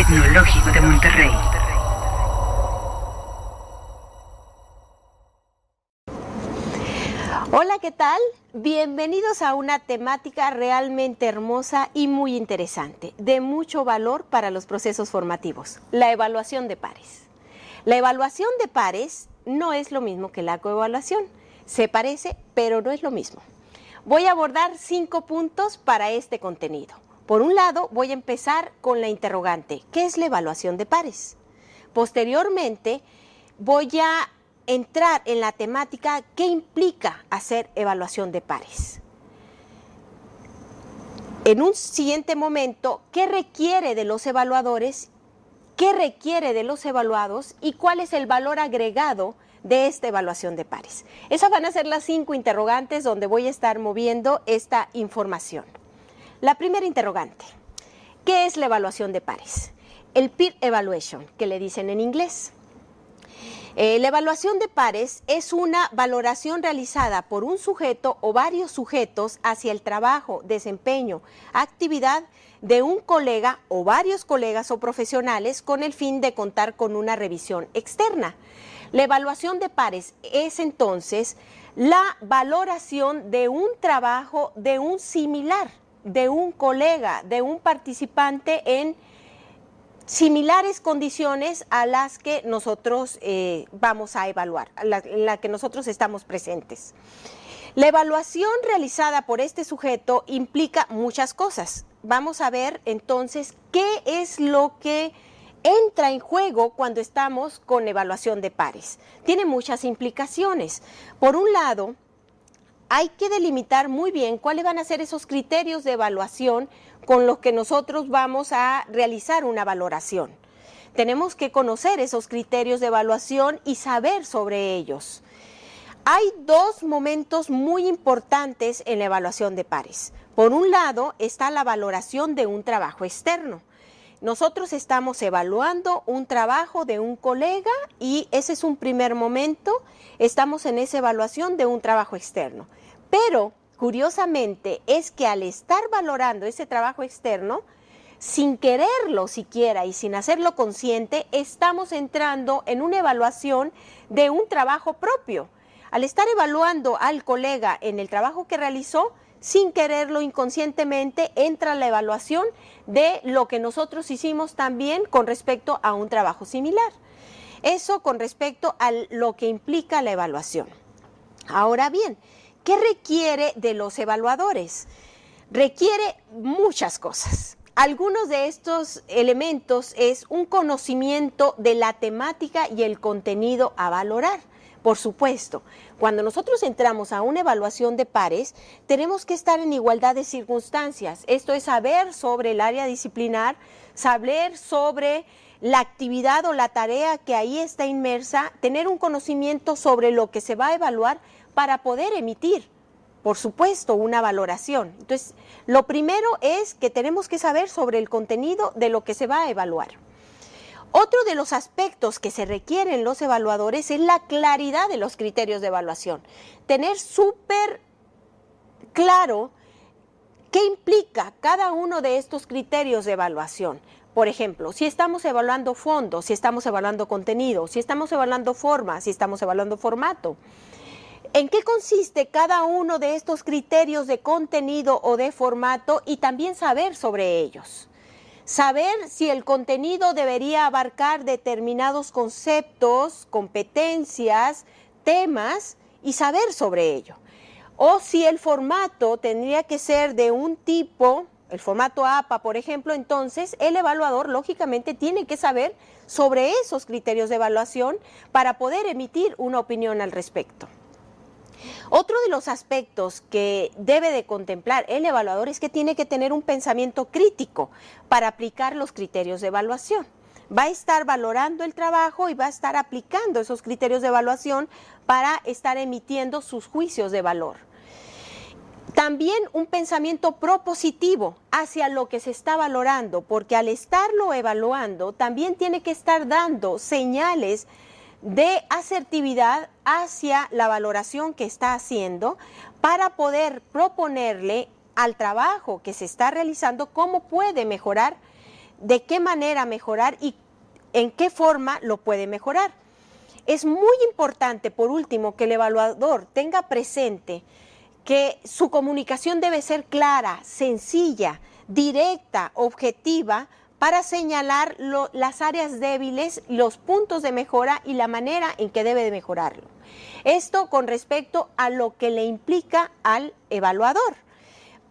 Tecnológico de Monterrey. Hola, ¿qué tal? Bienvenidos a una temática realmente hermosa y muy interesante, de mucho valor para los procesos formativos, la evaluación de pares. La evaluación de pares no es lo mismo que la coevaluación. Se parece, pero no es lo mismo. Voy a abordar 5 puntos para este contenido. Por un lado, voy a empezar con la interrogante, ¿qué es la evaluación de pares? Posteriormente, voy a entrar en la temática, ¿qué implica hacer evaluación de pares? En un siguiente momento, ¿qué requiere de los evaluadores? ¿Qué requiere de los evaluados? ¿Y cuál es el valor agregado de esta evaluación de pares? Esas van a ser las 5 interrogantes donde voy a estar moviendo esta información. La primera interrogante, ¿qué es la evaluación de pares? El peer evaluation, que le dicen en inglés. La evaluación de pares es una valoración realizada por un sujeto o varios sujetos hacia el trabajo, desempeño, actividad de un colega o varios colegas o profesionales con el fin de contar con una revisión externa. La evaluación de pares es entonces la valoración de un trabajo de un similar, de un colega, de un participante en similares condiciones a las que nosotros vamos a evaluar, en la que nosotros estamos presentes. La evaluación realizada por este sujeto implica muchas cosas. Vamos a ver entonces qué es lo que entra en juego cuando estamos con evaluación de pares. Tiene muchas implicaciones. Por un lado, hay que delimitar muy bien cuáles van a ser esos criterios de evaluación con los que nosotros vamos a realizar una valoración. Tenemos que conocer esos criterios de evaluación y saber sobre ellos. Hay 2 momentos muy importantes en la evaluación de pares. Por un lado está la valoración de un trabajo externo. Nosotros estamos evaluando un trabajo de un colega y ese es un primer momento, estamos en esa evaluación de un trabajo externo. Pero, curiosamente, es que al estar valorando ese trabajo externo, sin quererlo siquiera y sin hacerlo consciente, estamos entrando en una evaluación de un trabajo propio. Al estar evaluando al colega en el trabajo que realizó, sin quererlo, inconscientemente, entra la evaluación de lo que nosotros hicimos también con respecto a un trabajo similar. Eso con respecto a lo que implica la evaluación. Ahora bien, ¿qué requiere de los evaluadores? Requiere muchas cosas. Algunos de estos elementos es un conocimiento de la temática y el contenido a valorar. Por supuesto, cuando nosotros entramos a una evaluación de pares, tenemos que estar en igualdad de circunstancias. Esto es saber sobre el área disciplinar, saber sobre la actividad o la tarea que ahí está inmersa, tener un conocimiento sobre lo que se va a evaluar para poder emitir, por supuesto, una valoración. Entonces, lo primero es que tenemos que saber sobre el contenido de lo que se va a evaluar. Otro de los aspectos que se requieren los evaluadores es la claridad de los criterios de evaluación. Tener súper claro qué implica cada uno de estos criterios de evaluación. Por ejemplo, si estamos evaluando fondo, si estamos evaluando contenido, si estamos evaluando forma, si estamos evaluando formato. ¿En qué consiste cada uno de estos criterios de contenido o de formato y también saber sobre ellos? Saber si el contenido debería abarcar determinados conceptos, competencias, temas y saber sobre ello. O si el formato tendría que ser de un tipo, el formato APA, por ejemplo, entonces el evaluador lógicamente tiene que saber sobre esos criterios de evaluación para poder emitir una opinión al respecto. Otro de los aspectos que debe de contemplar el evaluador es que tiene que tener un pensamiento crítico para aplicar los criterios de evaluación. Va a estar valorando el trabajo y va a estar aplicando esos criterios de evaluación para estar emitiendo sus juicios de valor. También un pensamiento propositivo hacia lo que se está valorando, porque al estarlo evaluando también tiene que estar dando señales de asertividad hacia la valoración que está haciendo para poder proponerle al trabajo que se está realizando cómo puede mejorar de qué manera mejorar y en qué forma lo puede mejorar. Es muy importante, por último, que el evaluador tenga presente que su comunicación debe ser clara, sencilla, directa, objetiva, para señalar las áreas débiles, los puntos de mejora y la manera en que debe de mejorarlo. Esto con respecto a lo que le implica al evaluador.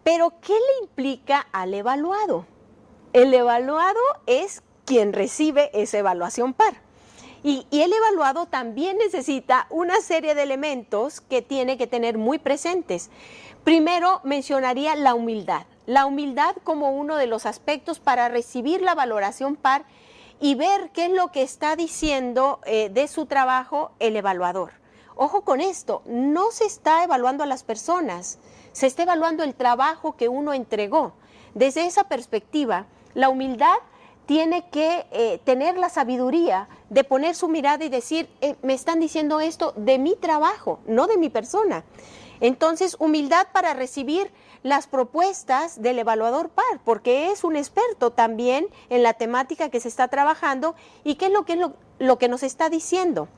Pero, ¿qué le implica al evaluado? El evaluado es quien recibe esa evaluación par. Y el evaluado también necesita una serie de elementos que tiene que tener muy presentes. Primero mencionaría la humildad. La humildad como uno de los aspectos para recibir la valoración par y ver qué es lo que está diciendo de su trabajo el evaluador. Ojo con esto, no se está evaluando a las personas, se está evaluando el trabajo que uno entregó. Desde esa perspectiva, la humildad tiene que tener la sabiduría de poner su mirada y decir, me están diciendo esto de mi trabajo, no de mi persona. Entonces, humildad para recibir las propuestas del evaluador par, porque es un experto también en la temática que se está trabajando y qué es lo que nos está diciendo.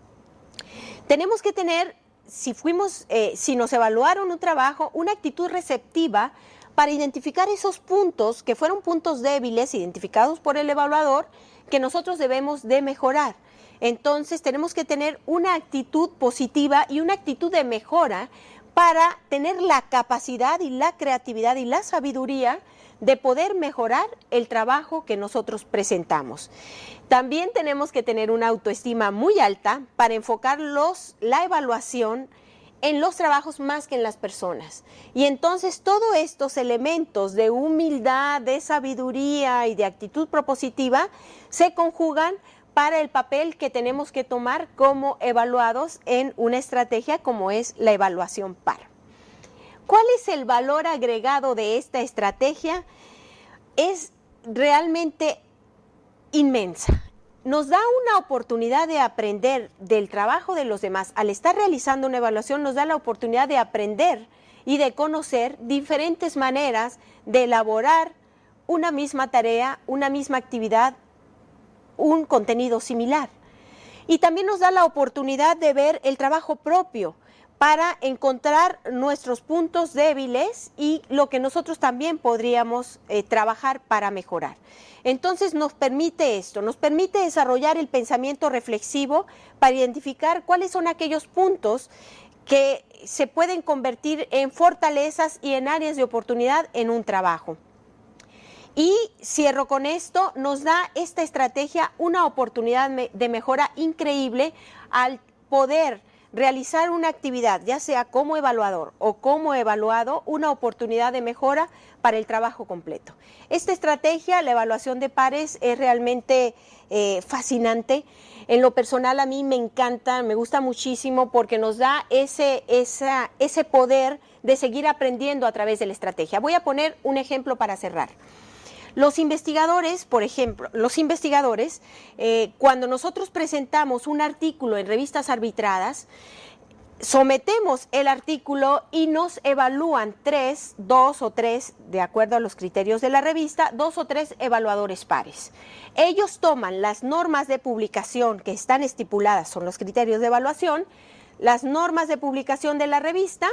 Tenemos que tener, si nos evaluaron un trabajo, una actitud receptiva para identificar esos puntos que fueron puntos débiles identificados por el evaluador que nosotros debemos de mejorar. Entonces tenemos que tener una actitud positiva y una actitud de mejora para tener la capacidad y la creatividad y la sabiduría de poder mejorar el trabajo que nosotros presentamos. También tenemos que tener una autoestima muy alta para enfocar la evaluación en los trabajos más que en las personas. Y entonces todos estos elementos de humildad, de sabiduría y de actitud propositiva se conjugan para el papel que tenemos que tomar como evaluados en una estrategia como es la evaluación par. ¿Cuál es el valor agregado de esta estrategia? Es realmente inmensa. Nos da una oportunidad de aprender del trabajo de los demás. Al estar realizando una evaluación nos da la oportunidad de aprender y de conocer diferentes maneras de elaborar una misma tarea, una misma actividad, un contenido similar. Y también nos da la oportunidad de ver el trabajo propio para encontrar nuestros puntos débiles y lo que nosotros también podríamos trabajar para mejorar. Entonces nos permite esto, nos permite desarrollar el pensamiento reflexivo para identificar cuáles son aquellos puntos que se pueden convertir en fortalezas y en áreas de oportunidad en un trabajo. Y cierro con esto, nos da esta estrategia una oportunidad de mejora increíble al poder realizar una actividad, ya sea como evaluador o como evaluado, una oportunidad de mejora para el trabajo completo. Esta estrategia, la evaluación de pares, es realmente fascinante. En lo personal a mí me encanta, me gusta muchísimo porque nos da ese poder de seguir aprendiendo a través de la estrategia. Voy a poner un ejemplo para cerrar. Los investigadores, por ejemplo, cuando nosotros presentamos un artículo en revistas arbitradas, sometemos el artículo y nos evalúan dos o tres, de acuerdo a los criterios de la revista, 2 o 3 evaluadores pares. Ellos toman las normas de publicación que están estipuladas, son los criterios de evaluación, las normas de publicación de la revista,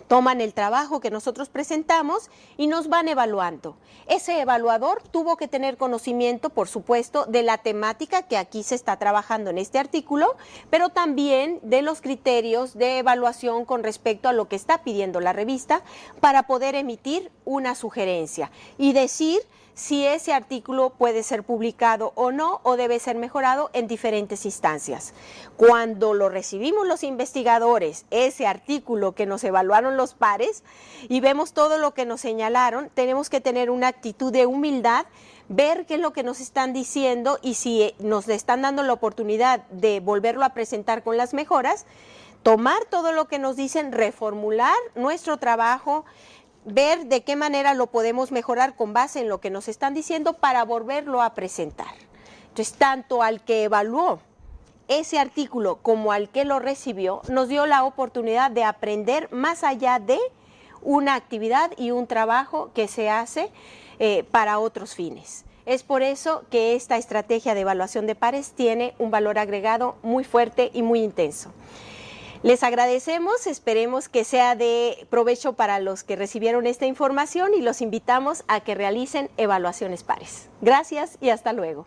toman el trabajo que nosotros presentamos y nos van evaluando. Ese evaluador tuvo que tener conocimiento, por supuesto, de la temática que aquí se está trabajando en este artículo, pero también de los criterios de evaluación con respecto a lo que está pidiendo la revista para poder emitir una sugerencia y decir si ese artículo puede ser publicado o no, o debe ser mejorado en diferentes instancias. Cuando lo recibimos los investigadores, ese artículo que nos evaluaron los pares, y vemos todo lo que nos señalaron, tenemos que tener una actitud de humildad, ver qué es lo que nos están diciendo y si nos están dando la oportunidad de volverlo a presentar con las mejoras, tomar todo lo que nos dicen, reformular nuestro trabajo, ver de qué manera lo podemos mejorar con base en lo que nos están diciendo para volverlo a presentar. Entonces, tanto al que evaluó ese artículo como al que lo recibió, nos dio la oportunidad de aprender más allá de una actividad y un trabajo que se hace para otros fines. Es por eso que esta estrategia de evaluación de pares tiene un valor agregado muy fuerte y muy intenso. Les agradecemos, esperemos que sea de provecho para los que recibieron esta información y los invitamos a que realicen evaluaciones pares. Gracias y hasta luego.